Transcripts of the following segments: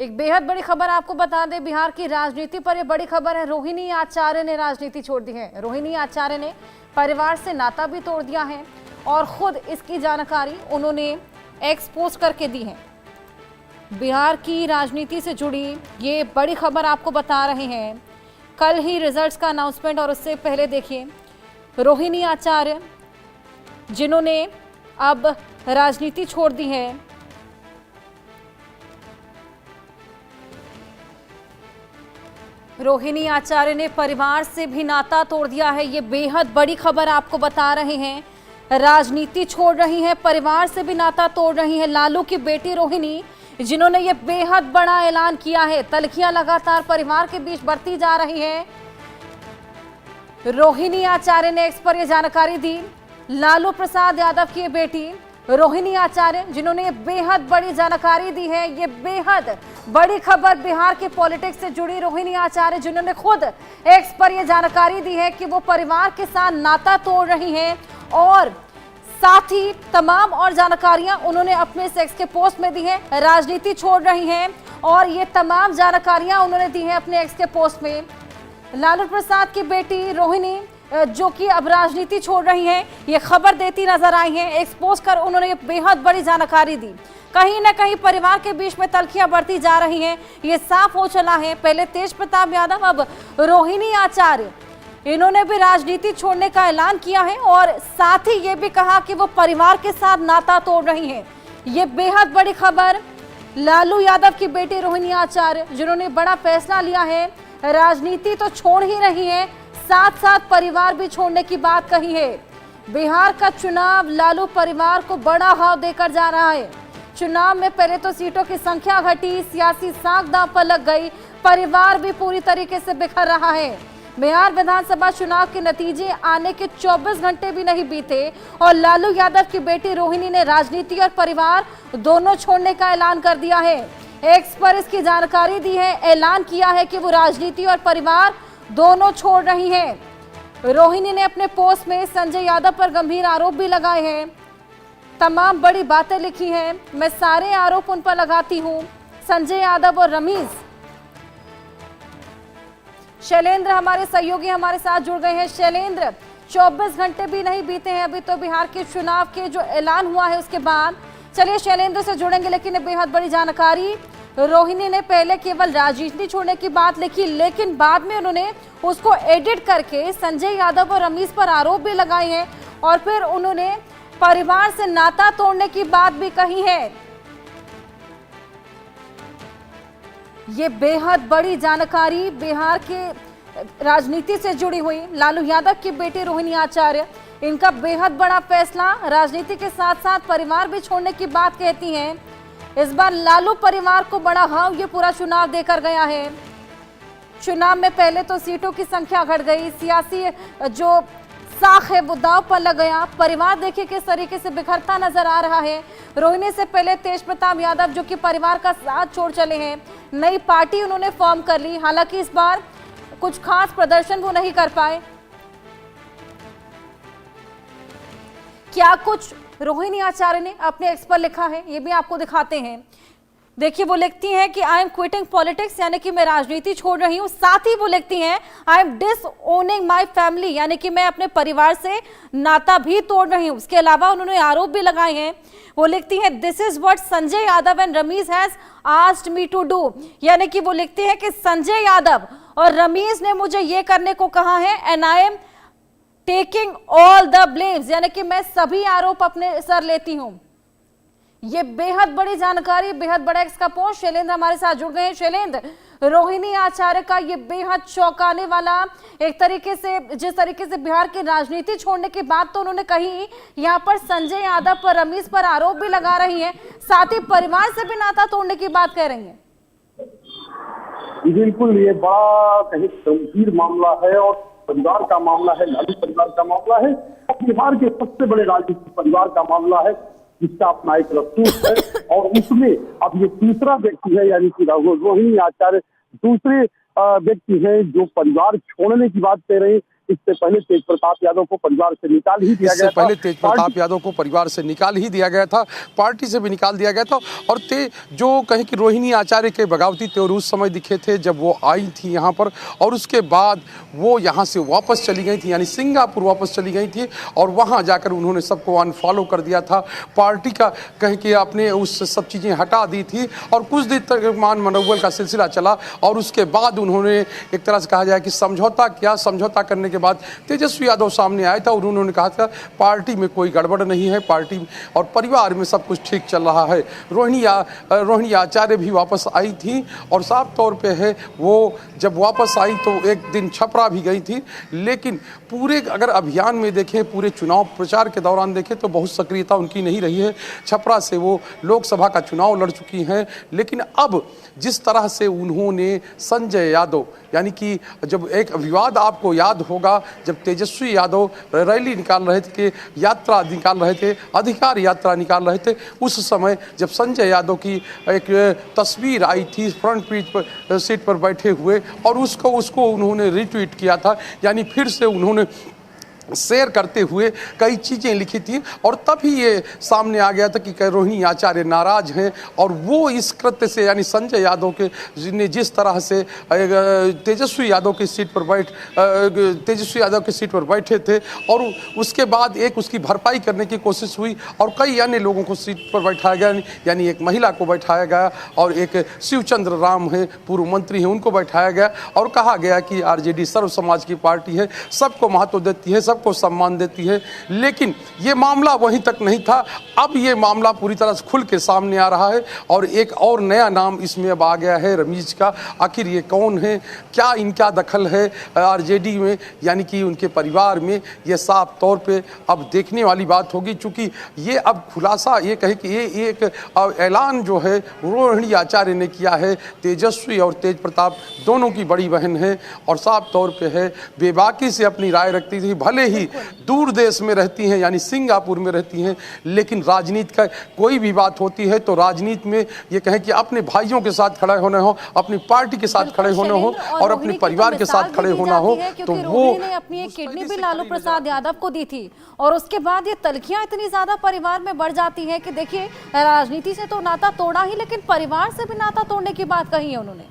एक बेहद बड़ी खबर आपको बता दें, बिहार की राजनीति पर यह बड़ी खबर है। रोहिणी आचार्य ने राजनीति छोड़ दी है। रोहिणी आचार्य ने परिवार से नाता भी तोड़ दिया है और खुद इसकी जानकारी उन्होंने एक्स पोस्ट करके दी है। बिहार की राजनीति से जुड़ी ये बड़ी खबर आपको बता रहे हैं। कल ही रिजल्ट्स का अनाउंसमेंट और उससे पहले देखिए रोहिणी आचार्य जिन्होंने अब राजनीति छोड़ दी है। रोहिणी आचार्य ने परिवार से भी नाता तोड़ दिया है। ये बेहद बड़ी खबर आपको बता रहे हैं। राजनीति छोड़ रही है, परिवार से भी नाता तोड़ रही है। लालू की बेटी रोहिणी जिन्होंने ये बेहद बड़ा ऐलान किया है। तल्खियां लगातार परिवार के बीच बढ़ती जा रही है। रोहिणी आचार्य ने एक्स पर यह जानकारी दी। लालू प्रसाद यादव की बेटी रोहिणी आचार्य जिन्होंने ये बेहद बड़ी जानकारी दी है। ये बेहद बड़ी खबर बिहार के पॉलिटिक्स से जुड़ी रोहिणी आचार्य जिन्होंने खुद एक्स पर यह जानकारी दी है कि वो परिवार के साथ नाता तोड़ रही हैं और साथ ही तमाम और जानकारियां उन्होंने अपने सेक्स के पोस्ट में दी है। राजनीति छोड़ रही हैं और ये तमाम जानकारियां उन्होंने दी हैं अपने एक्स के पोस्ट में। लालू प्रसाद की बेटी रोहिणी जो कि अब राजनीति छोड़ रही हैं, ये खबर देती नजर आई हैं। एक्सपोज कर उन्होंने ये बेहद बड़ी जानकारी दी। कहीं ना कहीं परिवार के बीच में तल्खियां बढ़ती जा रही हैं, ये साफ हो चला है। पहले तेज प्रताप यादव, अब रोहिणी आचार्य, इन्होंने भी राजनीति छोड़ने का ऐलान किया है और साथ ही ये भी कहा कि वो परिवार के साथ नाता तोड़ रही हैं। ये बेहद बड़ी खबर। लालू यादव की बेटी रोहिणी आचार्य जिन्होंने बड़ा फैसला लिया है, राजनीति तो छोड़ ही रही है, साथ साथ परिवार भी छोड़ने की बात कही है। बिहार का चुनाव लालू परिवार को बड़ा घाव देकर जा रहा है। चुनाव में पहले तो सीटों की संख्या घटी, सियासी साख दांव पर लग गई, परिवार भी पूरी तरीके से बिखर रहा है। बिहार विधानसभा चुनाव के नतीजे आने के 24 घंटे भी नहीं बीते और लालू यादव की बेटी रोहिणी ने राजनीति और परिवार दोनों छोड़ने का ऐलान कर दिया है। एक्स पर इसकी जानकारी दी है, ऐलान किया है कि वो राजनीति और परिवार दोनों छोड़ रही हैं। रोहिणी ने अपने पोस्ट में संजय यादव पर गंभीर आरोप भी लगाए हैं। तमाम बड़ी बातें लिखी हैं। मैं सारे आरोप उन पर लगाती हूं। संजय यादव और रमीज शैलेंद्र हमारे सहयोगी हमारे साथ जुड़ गए हैं। शैलेंद्र, 24 घंटे भी नहीं बीते हैं अभी तो बिहार के चुनाव के जो ऐलान हुआ है उसके बाद। चलिए शैलेंद्र से जुड़ेंगे, लेकिन बेहद बड़ी जानकारी। रोहिणी ने पहले केवल राजनीति छोड़ने की बात लिखी, लेकिन बाद में उन्होंने उसको एडिट करके संजय यादव और रमीज पर आरोप भी लगाए हैं और फिर उन्होंने परिवार से नाता तोड़ने की बात भी कही है। ये बेहद बड़ी जानकारी बिहार के राजनीति से जुड़ी हुई। लालू यादव की बेटी रोहिणी आचार्य, इनका बेहद बड़ा फैसला, राजनीति के साथ साथ परिवार भी छोड़ने की बात कहती हैं। इस बार लालू परिवार को बड़ा घाव ये पूरा चुनाव देकर गया है। चुनाव में पहले तो सीटों की संख्या घट गई, सियासी जो साख है वो दांव पर लग गया, परिवार देखिए किस तरीके से बिखरता नजर आ रहा है। रोहिणी से पहले तेज प्रताप यादव जो कि परिवार का साथ छोड़ चले हैं, नई पार्टी उन्होंने फॉर्म कर ली। हालांकि इस बार कुछ खास प्रदर्शन वो नहीं कर पाए। क्या कुछ रोहिणी आचार्य ने अपने एक्स पर लिखा है, ये भी आपको दिखाते हैं। देखिए, वो लिखती हैं कि आई एम क्विटिंग पॉलिटिक्स, यानी कि मैं राजनीति छोड़ रही हूँ। साथ ही वो लिखती हैं आई एम डिसओनिंग माय फैमिली, यानी कि मैं अपने परिवार से नाता भी तोड़ रही हूँ। उसके अलावा उन्होंने आरोप भी लगाए हैं। वो लिखती हैं this is what Sanjay Yadav and Ramiz has asked me to do, यानी कि वो लिखती हैं कि संजय यादव और रमीज ने मुझे ये करने को कहा है and I am taking all the blames, यानी कि मैं सभी आरोप अपने सर लेती हूं। ये बेहद बड़ी जानकारी, बेहद बड़ा एक्स का पोस्ट। शैलेंद्र हमारे साथ जुड़ गए हैं। शैलेंद्र, रोहिणी आचार्य का ये बेहद चौंकाने वाला, एक तरीके से जिस तरीके से बिहार की राजनीति छोड़ने की बात तो उन्होंने कही, यहाँ पर संजय यादव पर, रमीज पर आरोप भी लगा रही है, साथ ही परिवार से भी नाता तोड़ने की बात कह रही है। बिल्कुल, ये बड़ा कहीं गंभीर मामला है और परिवार का मामला है, लालू परिवार का मामला है, बिहार के सबसे बड़े राजनीतिक परिवार का मामला है, जिसका अपना एक रसूख है। और उसमें अब ये तीसरा व्यक्ति है, यानी कि रोहिणी आचार्य दूसरे व्यक्ति हैं जो परिवार छोड़ने की बात कह रहे हैं। इससे पहले तेज प्रताप यादव को परिवार से निकाल ही दिया गया था। पहले तेज प्रताप यादव को परिवार से निकाल ही दिया गया था, पार्टी से भी निकाल दिया गया था। और जो कहें कि रोहिणी आचार्य के बगावती तेवर उस समय दिखे थे जब वो आई थी यहाँ पर, और उसके बाद वो यहाँ से वापस चली गई थी, यानी सिंगापुर वापस चली गई थी, और वहाँ जाकर उन्होंने सबको अनफॉलो कर दिया था। पार्टी का कहें कि आपने उस सब चीज़ें हटा दी थी, और कुछ दिन तक मान मनोबल का सिलसिला चला, और उसके बाद उन्होंने एक तरह से कहा जाए कि समझौता किया। समझौता करने के बाद तेजस्वी यादव सामने आया था और उन्होंने कहा था पार्टी में कोई गड़बड़ नहीं है, पार्टी और परिवार में सब कुछ ठीक चल रहा है। रोहिणी आचार्य भी वापस आई थी, और साफ तौर पे है वो जब वापस आई तो एक दिन छपरा भी गई थी, लेकिन पूरे अगर अभियान में देखें, पूरे चुनाव प्रचार के दौरान देखें तो बहुत सक्रियता उनकी नहीं रही है। छपरा से वो लोकसभा का चुनाव लड़ चुकी हैं, लेकिन अब जिस तरह से उन्होंने संजय यादव, यानी कि जब एक विवाद आपको याद होगा, जब तेजस्वी यादव रैली निकाल रहे थे, यात्रा निकाल रहे थे, अधिकार यात्रा निकाल रहे थे, उस समय जब संजय यादव की एक तस्वीर आई थी फ्रंट पेज पर सीट पर बैठे हुए, और उसको उन्होंने रिट्वीट किया था, यानी फिर से उन्होंने शेयर करते हुए कई चीज़ें लिखी थी, और तभी ये सामने आ गया था कि रोहिणी आचार्य नाराज हैं, और वो इस कृत्य से, यानी संजय यादव के ने जिस तरह से तेजस्वी यादव की सीट पर बैठे थे, और उसके बाद एक उसकी भरपाई करने की कोशिश हुई, और कई अन्य लोगों को सीट पर बैठाया गया, यानी एक महिला को बैठाया गया, और एक शिवचंद्र राम है, पूर्व मंत्री हैं, उनको बैठाया गया, और कहा गया कि आरजेडी सर्व समाज की पार्टी है, सबको महत्व देती है, को सम्मान देती है। लेकिन ये मामला वहीं तक नहीं था, अब ये मामला पूरी तरह से खुल के सामने आ रहा है, और एक और नया नाम इसमें अब आ गया है रमीज का। आखिर ये कौन है, क्या इनका दखल है आरजेडी में, यानी कि उनके परिवार में, ये साफ तौर पे अब देखने वाली बात होगी। चूंकि ये अब खुलासा, ये कहे कि ये एक ऐलान जो है रोहिणी आचार्य ने किया है, तेजस्वी और तेज प्रताप दोनों की बड़ी बहन है, और साफ तौर पे है बेबाकी से अपनी राय रखती थी, भले ही दूर देश में रहती हैं, यानी सिंगापुर में रहती हैं, लेकिन राजनीति का कोई भी बात होती है तो राजनीति में ये कहें कि अपने भाइयों के साथ खड़े होने हो, अपनी पार्टी के साथ खड़े होने हो, और अपने परिवार के साथ खड़े होना हो, तो वो ने अपनी एक किडनी भी लालू प्रसाद यादव को दी थी, और उसके बाद ये तलखियां इतनी ज्यादा परिवार में बढ़ जाती हैं कि देखिए राजनीति से तो नाता तोड़ा ही, लेकिन परिवार से भी नाता तोड़ने की बात कही है उन्होंने।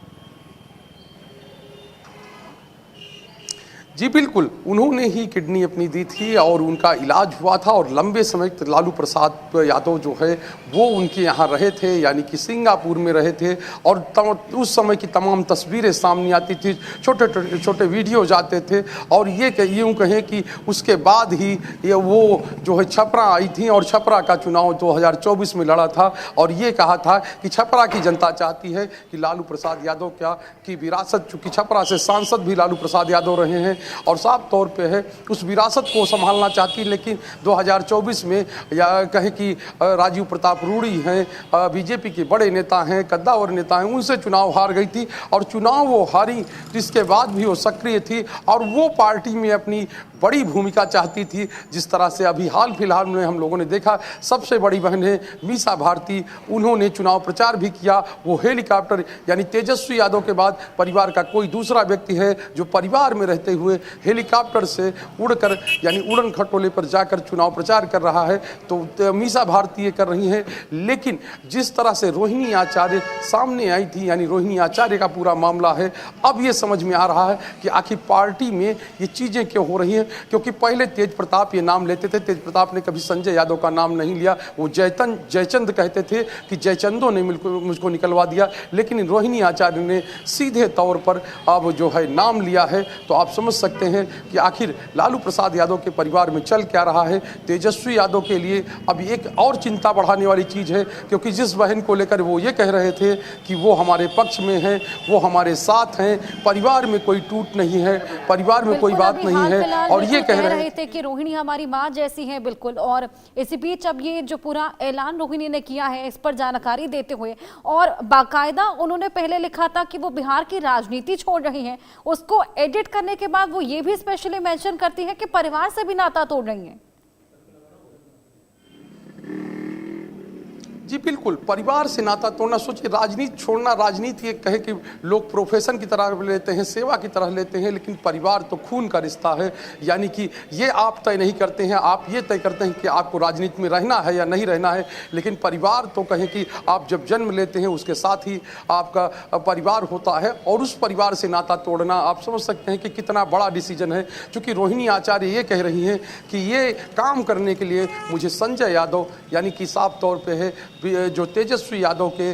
जी बिल्कुल, उन्होंने ही किडनी अपनी दी थी, और उनका इलाज हुआ था, और लंबे समय तक लालू प्रसाद यादव जो है वो उनके यहाँ रहे थे, यानी कि सिंगापुर में रहे थे, और उस समय की तमाम तस्वीरें सामने आती थी, छोटे छोटे वीडियो जाते थे, और ये यूँ कहें कि उसके बाद ही ये वो जो है छपरा आई थी, और छपरा का चुनाव 2024 में लड़ा था, और ये कहा था कि छपरा की जनता चाहती है कि लालू प्रसाद यादव की विरासत, चूँकि छपरा से सांसद भी लालू प्रसाद यादव रहे हैं, और साफ तौर पे है उस विरासत को संभालना चाहती, लेकिन 2024 में या कहें कि राजीव प्रताप रूड़ी हैं, बीजेपी के बड़े नेता हैं, कद्दावर नेता हैं, उनसे चुनाव हार गई थी, और चुनाव वो हारी, जिसके बाद भी वो सक्रिय थी, और वो पार्टी में अपनी बड़ी भूमिका चाहती थी। जिस तरह से अभी हाल फिलहाल में हम लोगों ने देखा, सबसे बड़ी बहन है मीसा भारती, उन्होंने चुनाव प्रचार भी किया, वो हेलीकॉप्टर, यानी तेजस्वी यादव के बाद परिवार का कोई दूसरा व्यक्ति है जो परिवार में रहते हुए हेलीकॉप्टर से उड़कर, यानी उड़न खटोले पर जाकर चुनाव प्रचार कर रहा है, तो मीसा भारती ये कर रही हैं। लेकिन जिस तरह से रोहिणी आचार्य सामने आई थी, यानी रोहिणी आचार्य का पूरा मामला है, अब ये समझ में आ रहा है कि आखिर पार्टी में ये चीज़ें क्यों हो रही हैं, क्योंकि पहले तेज प्रताप ये नाम लेते थे, तेज प्रताप ने कभी संजय यादव का नाम नहीं लिया, वो जयचंद कहते थे कि जयचंदों ने मुझको निकलवा दिया, लेकिन रोहिणी आचार्य ने सीधे तौर पर अब जो है नाम लिया है। तो आप समझ सकते हैं कि आखिर लालू प्रसाद यादव के परिवार में चल क्या रहा है। तेजस्वी यादव के लिए अब एक और चिंता बढ़ाने वाली चीज़ है, क्योंकि जिस बहन को लेकर वो ये कह रहे थे कि वो हमारे पक्ष में है, वो हमारे साथ हैं, परिवार में कोई टूट नहीं है, परिवार में कोई बात नहीं है, और ये कह रहे थे कि रोहिणी हमारी माँ जैसी है। बिल्कुल, और इसी बीच अब ये जो पूरा ऐलान रोहिणी ने किया है, इस पर जानकारी देते हुए, और बाकायदा उन्होंने पहले लिखा था कि वो बिहार की राजनीति छोड़ रही हैं, उसको एडिट करने के बाद वो ये भी स्पेशली मेंशन करती है कि परिवार से भी नाता तोड़ रही हैं। जी बिल्कुल, परिवार से नाता तोड़ना, सोचिए राजनीति छोड़ना, राजनीति एक कहे कि लोग प्रोफेशन की तरह लेते हैं, सेवा की तरह लेते हैं, लेकिन परिवार तो खून का रिश्ता है। यानी कि ये आप तय नहीं करते हैं, आप ये तय करते हैं कि आपको राजनीति में रहना है या नहीं रहना है, लेकिन परिवार तो कहें कि आप जब जन्म लेते हैं उसके साथ ही आपका परिवार होता है, और उस परिवार से नाता तोड़ना आप समझ सकते हैं कि कितना बड़ा डिसीजन है। चूँकि रोहिणी आचार्य ये कह रही हैं कि ये काम करने के लिए मुझे संजय यादव यानी कि साफ तौर पे है जो तेजस्वी यादव के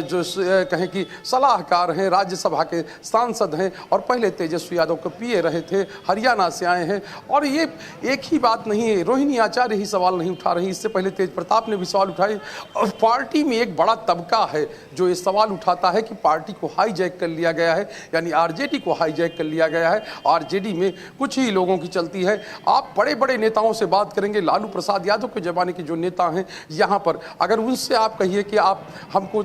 जो कहें कि सलाहकार हैं, राज्यसभा के सांसद हैं, और पहले तेजस्वी यादव के पीए रहे थे, हरियाणा से आए हैं। और ये एक ही बात नहीं है, रोहिणी आचार्य ही सवाल नहीं उठा रही, इससे पहले तेज प्रताप ने भी सवाल उठाए। और पार्टी में एक बड़ा तबका है जो ये सवाल उठाता है कि पार्टी को हाईजैक कर लिया गया है, यानी आरजेडी को हाईजैक कर लिया गया है। आरजेडी में कुछ ही लोगों की चलती है। आप बड़े बड़े नेताओं से बात करेंगे, लालू प्रसाद यादव के जमाने के जो नेता हैं यहाँ पर, अगर उनसे आप कहिए कि आप हमको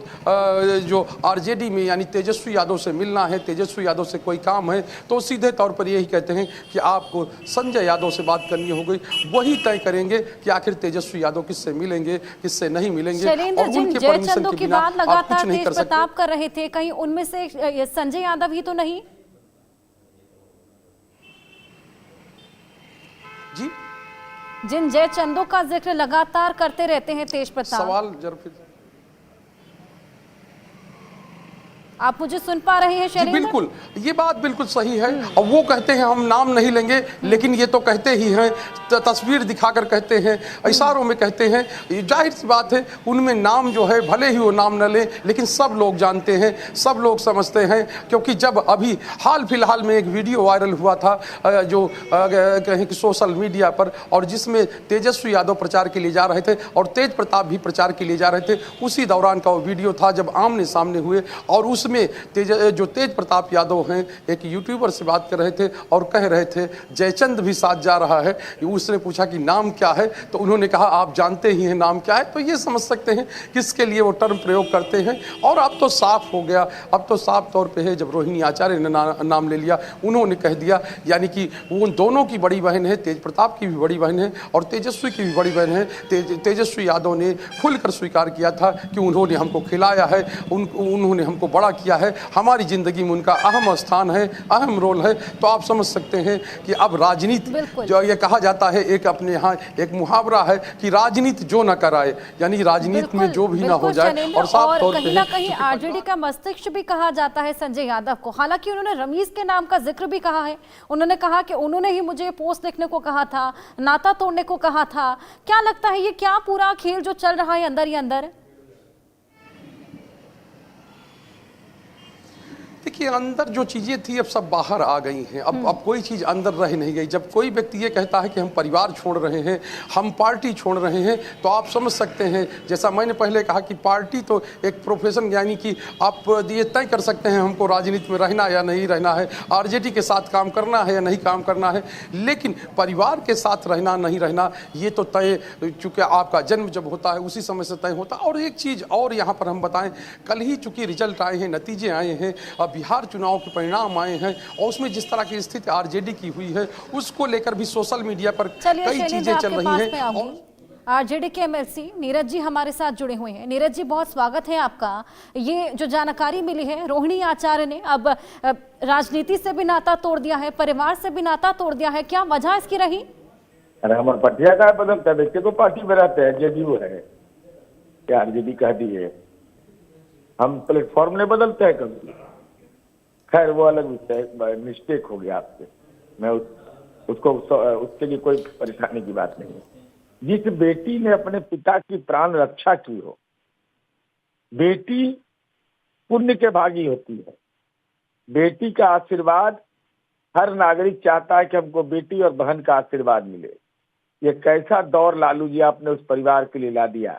जो आरजेडी में यानी तेजस्वी यादव से मिलना है, तेजस्वी यादव से कोई काम है, तो सीधे तौर पर यही कहते हैं कि आपको संजय यादव से बात करनी होगी। वही तय करेंगे कि आखिर तेजस्वी यादव किससे मिलेंगे, किससे नहीं मिलेंगे। शैलेंद्र, जिन जयचंदों की बात लगातार तेज प्रताप कर रहे थे, कहीं उनमें से संजय यादव ही तो नहीं? जी, जिन जयचंदों का जिक्र लगातार करते रहते हैं तेज प्रताप, सवाल जरा फिर आप मुझे सुन पा रहे हैं शैलेंद्र? बिल्कुल, ये बात बिल्कुल सही है। और वो कहते हैं हम नाम नहीं लेंगे, लेकिन ये तो कहते ही हैं, तस्वीर दिखाकर कहते हैं, इशारों में कहते हैं। ये जाहिर सी बात है, उनमें नाम जो है भले ही वो नाम न ले, लेकिन सब लोग जानते हैं, सब लोग समझते हैं। क्योंकि जब अभी हाल फिलहाल में एक वीडियो वायरल हुआ था जो कहें कि सोशल मीडिया पर, और जिसमें तेजस्वी यादव प्रचार के लिए जा रहे थे और तेज प्रताप भी प्रचार के लिए जा रहे थे, उसी दौरान का वो वीडियो था जब आमने सामने हुए। और उसमें जो तेज प्रताप यादव हैं, एक यूट्यूबर से बात कर रहे थे और कह रहे थे जयचंद भी साथ जा रहा है। उसने पूछा कि नाम क्या है, तो उन्होंने कहा आप जानते ही हैं नाम क्या है। तो ये समझ सकते हैं किसके लिए वो टर्म प्रयोग करते हैं। और अब तो साफ हो गया, अब तो साफ तौर पे है, जब रोहिणी आचार्य ने नाम ले लिया, उन्होंने कह दिया, यानी कि उन दोनों की बड़ी बहन है, तेज प्रताप की भी बड़ी बहन है और तेजस्वी की भी बड़ी बहन है। तेजस्वी यादव ने खुलकर स्वीकार किया था कि उन्होंने हमको खिलाया है, उन्होंने हमको बड़ा किया है, हमारी जिंदगी में उनका अहम स्थान है, अहम रोल है। तो आप समझ सकते हैं कि अब राजनीति जो ये कहा जाता है, एक अपने यहाँ एक मुहावरा है कि राजनीति जो न कराए, यानी राजनीति में जो भी ना हो जाए। और साफ तौर कहीं ना कहीं आरजेडी का मस्तिष्क भी कहा जाता है संजय यादव को। हालांकि उन्होंने रमीज के नाम का जिक्र भी कहा है, उन्होंने कहा कि उन्होंने ही मुझे पोस्ट लिखने को कहा था, नाता तोड़ने को कहा था। क्या लगता है ये क्या पूरा खेल जो चल रहा है अंदर ही अंदर? देखिए, अंदर जो चीज़ें थी अब सब बाहर आ गई हैं। अब कोई चीज़ अंदर रह नहीं गई। जब कोई व्यक्ति ये कहता है कि हम परिवार छोड़ रहे हैं, हम पार्टी छोड़ रहे हैं, तो आप समझ सकते हैं, जैसा मैंने पहले कहा कि पार्टी तो एक प्रोफेशन, यानी कि आप ये तय कर सकते हैं हमको राजनीति में रहना या नहीं रहना है, आरजेडी के साथ काम करना है या नहीं काम करना है, लेकिन परिवार के साथ रहना नहीं रहना ये तो तय, चूँकि आपका जन्म जब होता है उसी समय से तय होता है। और एक चीज़ और यहाँ पर हम बताएं, कल ही चूँकि रिजल्ट आए हैं, नतीजे आए हैं, बिहार चुनाव के परिणाम आए हैं, और उसमें जिस तरह की स्थिति आरजेडी की हुई है, उसको लेकर भी सोशल मीडिया पर कई चीजें चल रही हैं। आरजेडी के एमएलसी नीरज जी हमारे साथ जुड़े हुए हैं। नीरज जी, बहुत स्वागत है आपका। ये जो जानकारी मिली है, रोहिणी आचार्य ने अब राजनीति से भी नाता तोड़ दिया है, परिवार से भी नाता तोड़ दिया है, क्या वजह इसकी रही? अरे हमारे पटिया का बदलता है, देखिए तो पार्टी में रहते हैं, जेडीयू है क्या, आरजेडी कह दी है, हम प्लेटफॉर्म नहीं बदलते हैं कभी। खैर वो अलग विषय, मिस्टेक हो गया आपसे, मैं उसके लिए कोई परेशानी की बात नहीं है। जिस बेटी ने अपने पिता की प्राण रक्षा की हो, बेटी पुण्य के भागी होती है। बेटी का आशीर्वाद, हर नागरिक चाहता है कि हमको बेटी और बहन का आशीर्वाद मिले। ये कैसा दौर लालू जी आपने उस परिवार के लिए ला दिया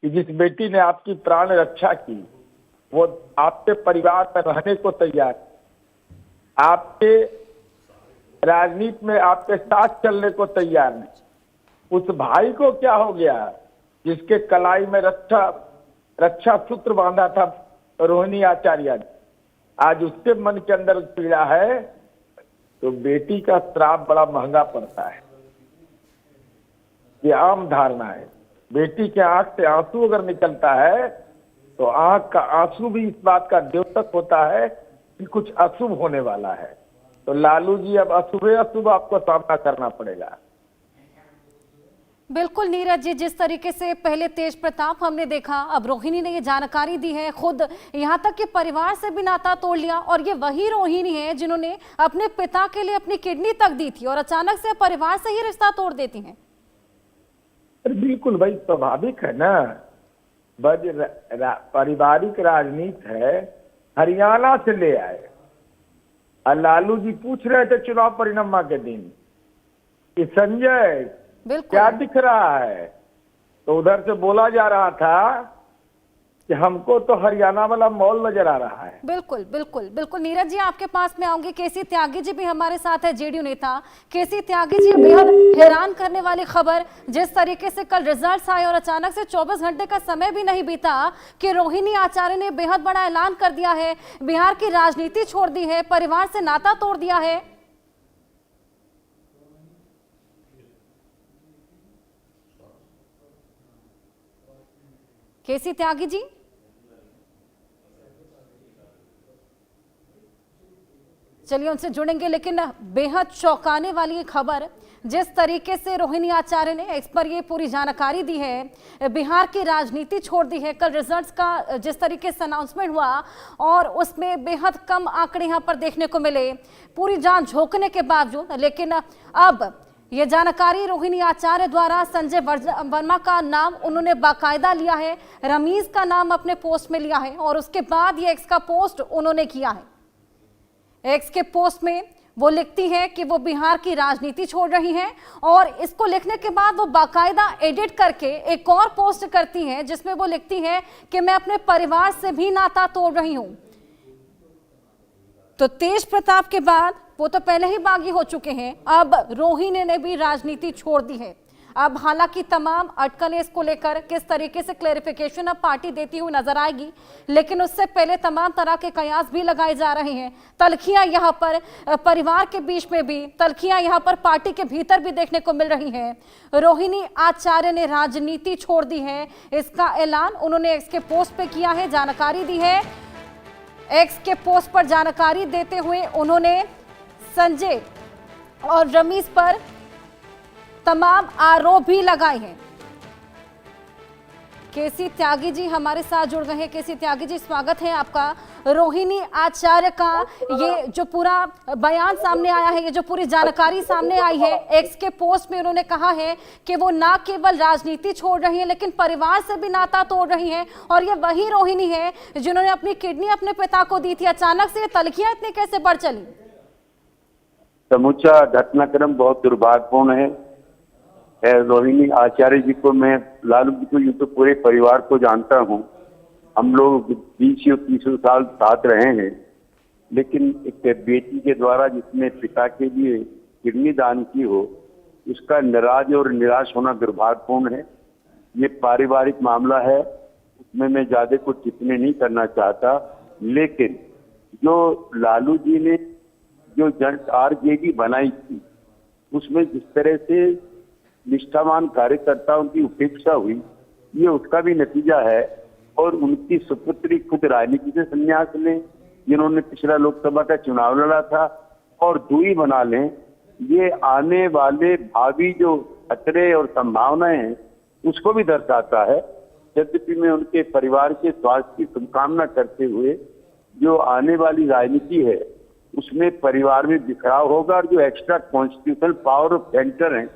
कि जिस बेटी ने आपकी प्राण रक्षा की, वो आपके परिवार में रहने को तैयार, आपके राजनीति में आपके साथ चलने को तैयार नहीं। उस भाई को क्या हो गया जिसके कलाई में रक्षा सूत्र बांधा था रोहिणी आचार्य ने, आज उसके मन के अंदर पीड़ा है, तो बेटी का श्राप बड़ा महंगा पड़ता है। ये आम धारणा है। बेटी के आंख से आंसू अगर निकलता है तो आंख का आंसू भी इस बात का द्योतक होता है कि कुछ अशुभ होने वाला है। तो लालू जी अब अशुभ आपको सामना करना पड़ेगा। बिल्कुल नीरज जी, जिस तरीके से पहले तेज प्रताप हमने देखा, अब रोहिणी ने ये जानकारी दी है, खुद यहाँ तक कि परिवार से भी नाता तोड़ लिया। और ये वही रोहिणी है जिन्होंने अपने पिता के लिए अपनी किडनी तक दी थी और अचानक से परिवार से ही रिश्ता तोड़ देती हैं। बिल्कुल भाई, स्वाभाविक है ना। पारिवारिक राजनीति है। हरियाणा से ले आए और लालू जी पूछ रहे थे चुनाव परिणाम के दिन कि संजय क्या दिख रहा है, तो उधर से बोला जा रहा था कि हमको तो हरियाणा वाला मॉल नजर आ रहा है। बिल्कुल बिल्कुल बिल्कुल नीरज जी, आपके पास में आऊंगी। केसी त्यागी जी भी हमारे साथ है, जेडीयू नेता। केसी त्यागी जी, बेहद हैरान करने वाली खबर, जिस तरीके से कल रिजल्ट्स आए और अचानक से 24 घंटे का समय भी नहीं बीता कि रोहिणी आचार्य ने बेहद बड़ा ऐलान कर दिया है, बिहार की राजनीति छोड़ दी है, परिवार से नाता तोड़ दिया है। केसी त्यागी जी, चलिए उनसे जुड़ेंगे, लेकिन बेहद चौंकाने वाली ये खबर, जिस तरीके से रोहिणी आचार्य ने एक्स पर ये पूरी जानकारी दी है, बिहार की राजनीति छोड़ दी है। कल रिजल्ट्स का जिस तरीके से अनाउंसमेंट हुआ और उसमें बेहद कम आंकड़े यहाँ पर देखने को मिले, पूरी जान झोंकने के बावजूद। लेकिन अब ये जानकारी रोहिणी आचार्य द्वारा संजय वर्मा का नाम उन्होंने बाकायदा लिया है, रमीज का नाम अपने पोस्ट में लिया है और उसके बाद ये एक्स का पोस्ट उन्होंने किया है। एक्स के पोस्ट में वो लिखती है कि वो बिहार की राजनीति छोड़ रही हैं और इसको लिखने के बाद वो बाकायदा एडिट करके एक और पोस्ट करती हैं जिसमें वो लिखती है कि मैं अपने परिवार से भी नाता तोड़ रही हूं। तो तेज प्रताप के बाद वो तो पहले ही बागी हो चुके हैं, अब रोहिणी ने भी राजनीति छोड़ दी है। अब हालांकि तमाम अटकलें इसको लेकर किस तरीके से क्लैरिफिकेशन अब पार्टी देती हुई नजर आएगी, लेकिन उससे पहले तमाम तरह के कयास भी लगाए जा रहे हैं। तलखियां यहां पर परिवार के बीच में भी, तलखियां यहां पर पार्टी के भीतर भी देखने को मिल रही हैं। रोहिणी आचार्य ने राजनीति छोड़ दी है, इसका ऐलान उन्होंने एक्स के पोस्ट पे किया है, जानकारी दी है। एक्स के पोस्ट पर जानकारी देते हुए उन्होंने संजय और रमीज पर तमाम आरोप भी लगाए हैं। केसी त्यागी जी हमारे साथ जुड़ गए हैं। केसी त्यागी जी, स्वागत है आपका। रोहिणी आचार्य का ये जो पूरा बयान सामने आया है, ये जो पूरी जानकारी सामने आई है, एक्स के पोस्ट में उन्होंने कहा है कि वो ना केवल राजनीति छोड़ रही है लेकिन परिवार से भी नाता तोड़ रही है और ये वही रोहिणी है जिन्होंने अपनी किडनी अपने पिता को दी थी। अचानक से ये तलखियां इतनी कैसे बढ़ चली? समूचा घटनाक्रम बहुत दुर्भाग्यपूर्ण है। रोहिणी आचार्य जी को मैं, लालू जी को, यूं तो पूरे परिवार को जानता हूं। हम लोग 20 या 30 साल साथ रहे हैं, लेकिन एक बेटी के द्वारा जिसने पिता के लिए किडनी दान की हो, उसका नाराज और निराश होना दुर्भाग्यपूर्ण है। ये पारिवारिक मामला है, उसमें मैं ज्यादा कुछ टिप्पणी नहीं करना चाहता। लेकिन जो लालू जी ने जो आरजेडी बनाई थी, उसमें जिस तरह से निष्ठावान कार्यकर्ताओं की उपेक्षा हुई, ये उसका भी नतीजा है। और उनकी सुपुत्री खुद राजनीति से संन्यास लें, जिन्होंने पिछला लोकसभा का चुनाव लड़ा था, और दूरी बना लें, ये आने वाले भावी जो खतरे और संभावनाएं हैं उसको भी दर्शाता है। यद्यपि मैं उनके परिवार के स्वास्थ्य की शुभकामना करते हुए, जो आने वाली राजनीति है उसमें परिवार में बिखराव होगा और जो extra constitutional power of centre हैं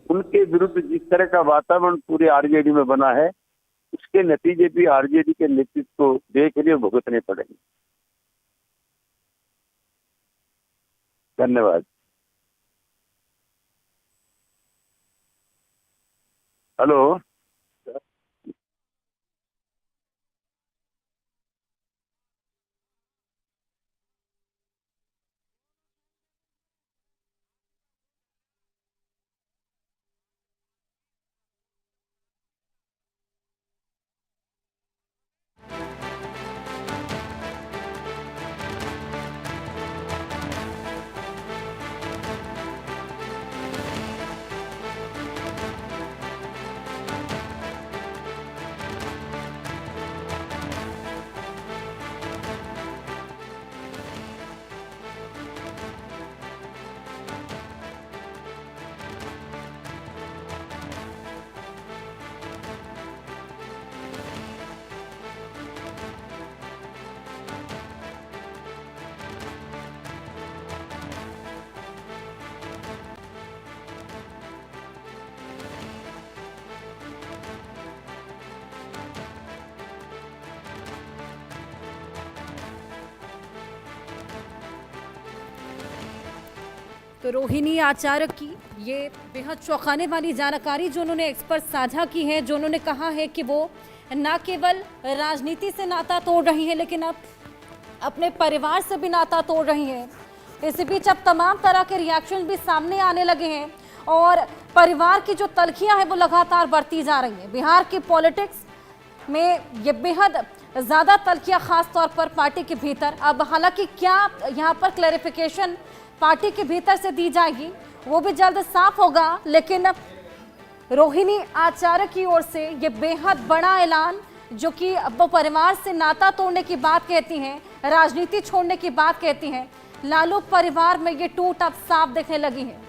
उनके विरुद्ध जिस तरह का वातावरण पूरे आरजेडी में बना है, उसके नतीजे भी आरजेडी के नेतृत्व को देख लिए भुगतने पड़ेंगे। धन्यवाद। हेलो। तो रोहिणी आचार्य की ये बेहद चौंकाने वाली जानकारी जो उन्होंने एक्सपर्ट साझा की है, जो उन्होंने कहा है कि वो न केवल राजनीति से नाता तोड़ रही है लेकिन अब अपने परिवार से भी नाता तोड़ रही हैं। इसी बीच अब तमाम तरह के रिएक्शन भी सामने आने लगे हैं और परिवार की जो तल्खियां हैं वो लगातार बढ़ती जा रही हैं। बिहार की पॉलिटिक्स में ये बेहद ज़्यादा तल्खियां खास तौर पर पार्टी के भीतर। अब हालांकि क्या यहाँ पर क्लैरिफिकेशन पार्टी के भीतर से दी जाएगी वो भी जल्द साफ होगा, लेकिन रोहिणी आचार्य की ओर से ये बेहद बड़ा ऐलान, जो कि वो परिवार से नाता तोड़ने की बात कहती हैं, राजनीति छोड़ने की बात कहती हैं, लालू परिवार में ये टूट अब साफ दिखने लगी है।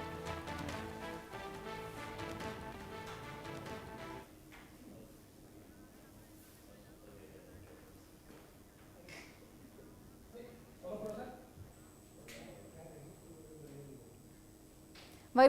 वही